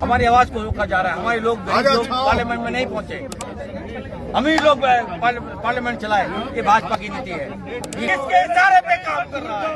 हमारी आवाज को रोका जा रहा है। हमारे लोग पार्लियामेंट में नहीं पहुंचे, हम ही लोग पार्लियामेंट चलाए। ये भाजपा की नीति है, इसके इशारे पे काम कर रहा है।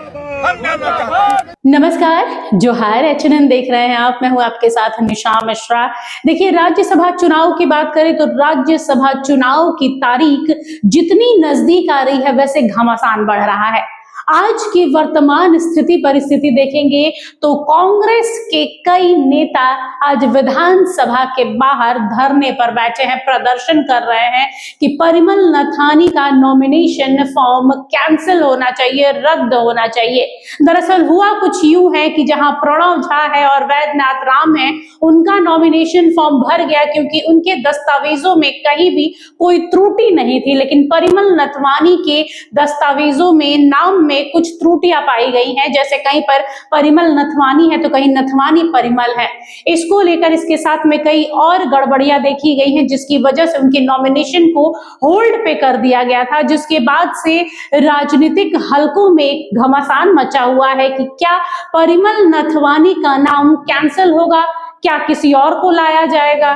हम जानना चाहते हैं। नमस्कार, जोहार, एचएनएन देख रहे हैं आप। मैं हूं आपके साथ निशा मिश्रा। देखिए, राज्यसभा चुनाव की बात करें तो राज्यसभा चुनाव की तारीख जितनी नजदीक आ रही है वैसे घमासान बढ़ रहा है। आज की वर्तमान स्थिति परिस्थिति देखेंगे तो कांग्रेस के कई नेता आज विधानसभा के बाहर धरने पर बैठे हैं, प्रदर्शन कर रहे हैं कि परिमल नथवानी का नॉमिनेशन फॉर्म कैंसिल होना चाहिए, रद्द होना चाहिए। दरअसल हुआ कुछ यूं है कि जहां प्रणव झा है और वैद्यनाथ राम है, उनका नॉमिनेशन फॉर्म भर गया क्योंकि उनके दस्तावेजों में कहीं भी कोई त्रुटि नहीं थी, लेकिन परिमल नथवानी के दस्तावेजों में नाम में कुछ त्रुटियां पाई गई हैं। जैसे कहीं पर परिमल नथवानी है तो कहीं नथवानी परिमल है। इसको लेकर इसके साथ में कई और गड़बड़ियां देखी गई हैं, जिसकी वजह से उनके नॉमिनेशन को होल्ड पे कर दिया गया था, जिसके बाद से राजनीतिक हलकों में घमासान मचा हुआ है कि क्या परिमल नथवानी का नाम कैंसिल होगा, क्या किसी और को लाया जाएगा,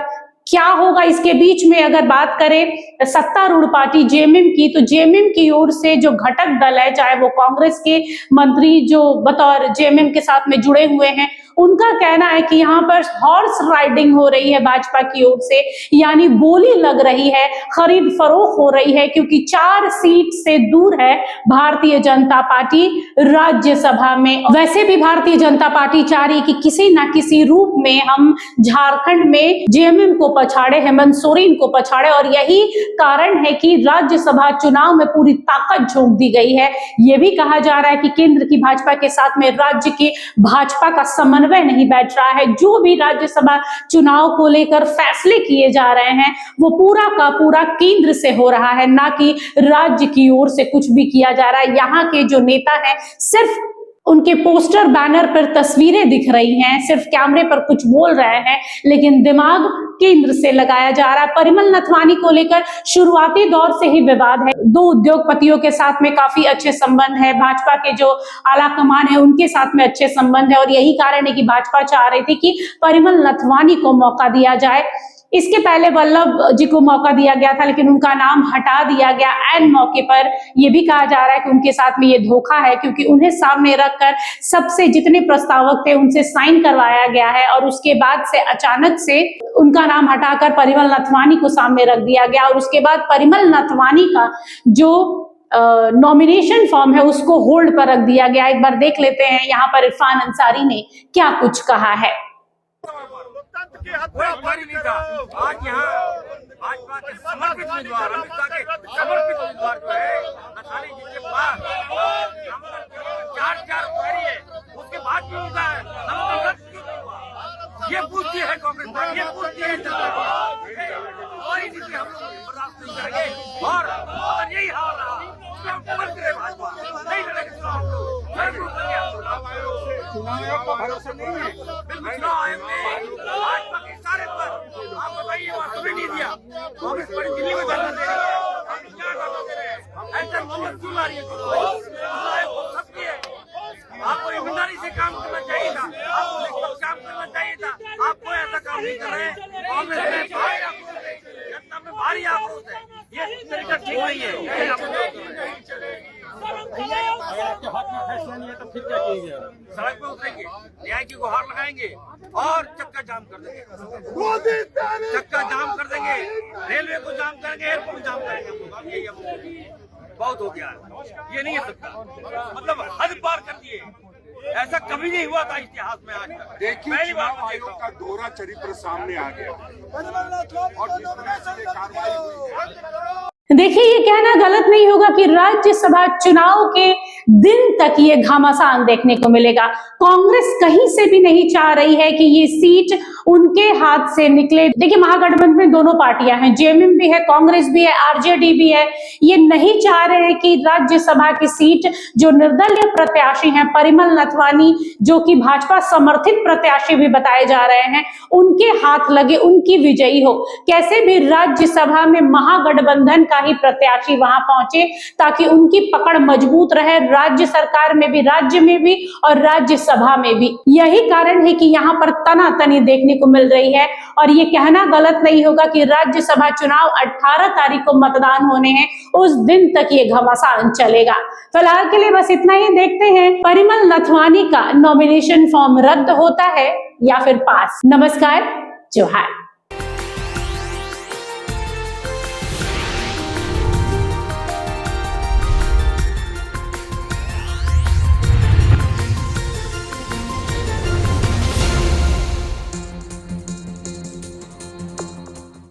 क्या होगा। इसके बीच में अगर बात करें सत्तारूढ़ पार्टी जेएमएम की, तो जेएमएम की ओर से जो घटक दल है, चाहे वो कांग्रेस के मंत्री जो बतौर जेएमएम के साथ में जुड़े हुए हैं, उनका कहना है कि यहाँ पर हॉर्स राइडिंग हो रही है भाजपा की ओर से, यानी बोली लग रही है, खरीद फरोख्त हो रही है, क्योंकि 4 सीट से दूर है भारतीय जनता पार्टी राज्यसभा में। वैसे भी भारतीय जनता पार्टी चाह रही कि किसी ना किसी रूप में हम झारखंड में जेएमएम को पछाड़े, हेमंत सोरेन को पछाड़े, और यही कारण है कि राज्यसभा चुनाव में पूरी ताकत झोंक दी गई है। यह भी कहा जा रहा है कि केंद्र की भाजपा के साथ में राज्य की भाजपा का समन्वय नहीं बैठ रहा है। जो भी राज्यसभा चुनाव को लेकर फैसले किए जा रहे हैं वो पूरा का पूरा केंद्र से हो रहा है, ना कि राज्य की ओर से कुछ भी किया जा रहा है। यहाँ के जो नेता हैं सिर्फ उनके पोस्टर बैनर पर तस्वीरें दिख रही हैं, सिर्फ कैमरे पर कुछ बोल रहे हैं, लेकिन दिमाग केंद्र से लगाया जा रहा है। परिमल नथवानी को लेकर शुरुआती दौर से ही विवाद है। 2 उद्योगपतियों के साथ में काफी अच्छे संबंध है, भाजपा के जो आला कमान है उनके साथ में अच्छे संबंध है, और यही कारण है कि भाजपा चाह रही थी कि परिमल नथवानी को मौका दिया जाए। इसके पहले वल्लभ जी को मौका दिया गया था, लेकिन उनका नाम हटा दिया गया ऐन मौके पर। यह भी कहा जा रहा है कि उनके साथ में ये धोखा है, क्योंकि उन्हें सामने रखकर सबसे जितने प्रस्तावक थे उनसे साइन करवाया गया है, और उसके बाद से अचानक से उनका नाम हटाकर परिमल नथवानी को सामने रख दिया गया, और उसके बाद परिमल नथवानी का जो नॉमिनेशन फॉर्म है उसको होल्ड पर रख दिया गया। एक बार देख लेते हैं यहाँ पर इरफान अंसारी ने क्या कुछ कहा है। कोई हमारी नहीं था। आज यहाँ भाजपा के समर्पित उम्मीदवार, अमित शाह के समर्पित उम्मीदवार जो है नथवानी जी के पास 4 उतारी है, उसके बाद भी उनका ये पूछती है कांग्रेस पार्टी, ये पूछती है जनता और ये नीति हम लोग बर्दाश्त नहीं करेंगे। और यही हाल रहा भाजपा नहीं लड़ेगी चुनाव का भरोसा नहीं है। चुनाव आयोग ने भाजपा के इशारे पर आप बताइए कभी नहीं दिया। कांग्रेस पार्टी दिल्ली में धरना दे रही है, हम क्या धरना दे रहे हैं? ऐसा मोहम्मद क्यों ला रही है? सबकी है। आपको ईमानदारी से काम करना चाहिए था, आपको निष्पक्ष काम करना चाहिए था, आपको ऐसा काम नहीं कर रहे हैं। कांग्रेस में भारी आक्रोश है, जनता में भारी आक्रोश है, ये तरीका ठीक नहीं है। आपके हाथ में फैसला नहीं है तो फिर क्या कीजिए? सड़क पे उतरेंगे, न्याय की गुहार लगाएंगे और चक्का जाम कर देंगे, चक्का जाम कर देंगे, रेलवे को जाम करेंगे, एयरपोर्ट जाम करेंगे। यही बहुत हो गया है, ये नहीं है सकता, मतलब हद पार कर दिए। ऐसा कभी नहीं हुआ था इतिहास में आज तक। देखिए, चुनाव आयोग का दोहरा चरित्र सामने आ गया और कार्रवाई हुई। देखिए, ये कहना गलत नहीं होगा कि राज्यसभा चुनाव के दिन तक ये घमासान देखने को मिलेगा। कांग्रेस कहीं से भी नहीं चाह रही है कि ये सीट उनके हाथ से निकले। देखिए, महागठबंधन में दोनों पार्टियां हैं, जेएमएम भी है, कांग्रेस भी है, आरजेडी भी है। ये नहीं चाह रहे हैं कि राज्यसभा की सीट जो निर्दलीय प्रत्याशी हैं, परिमल नथवानी जो कि भाजपा समर्थित प्रत्याशी भी बताए जा रहे हैं, उनके हाथ लगे, उनकी विजयी हो। कैसे भी राज्यसभा में महागठबंधन का ही प्रत्याशी वहां पहुंचे ताकि उनकी पकड़ मजबूत रहे, राज्य सरकार में भी, राज्य में भी और राज्यसभा में भी। यही कारण है कि यहाँ पर तनातनी देखने को मिल रही है। और ये कहना गलत नहीं होगा कि राज्यसभा चुनाव 18 तारीख को मतदान होने हैं, उस दिन तक ये घमासान चलेगा। फिलहाल के लिए बस इतना ही। देखते हैं परिमल नथवानी का नॉमिनेशन फॉर्म रद्द होता है या फिर पास। नमस्कार, जोहार।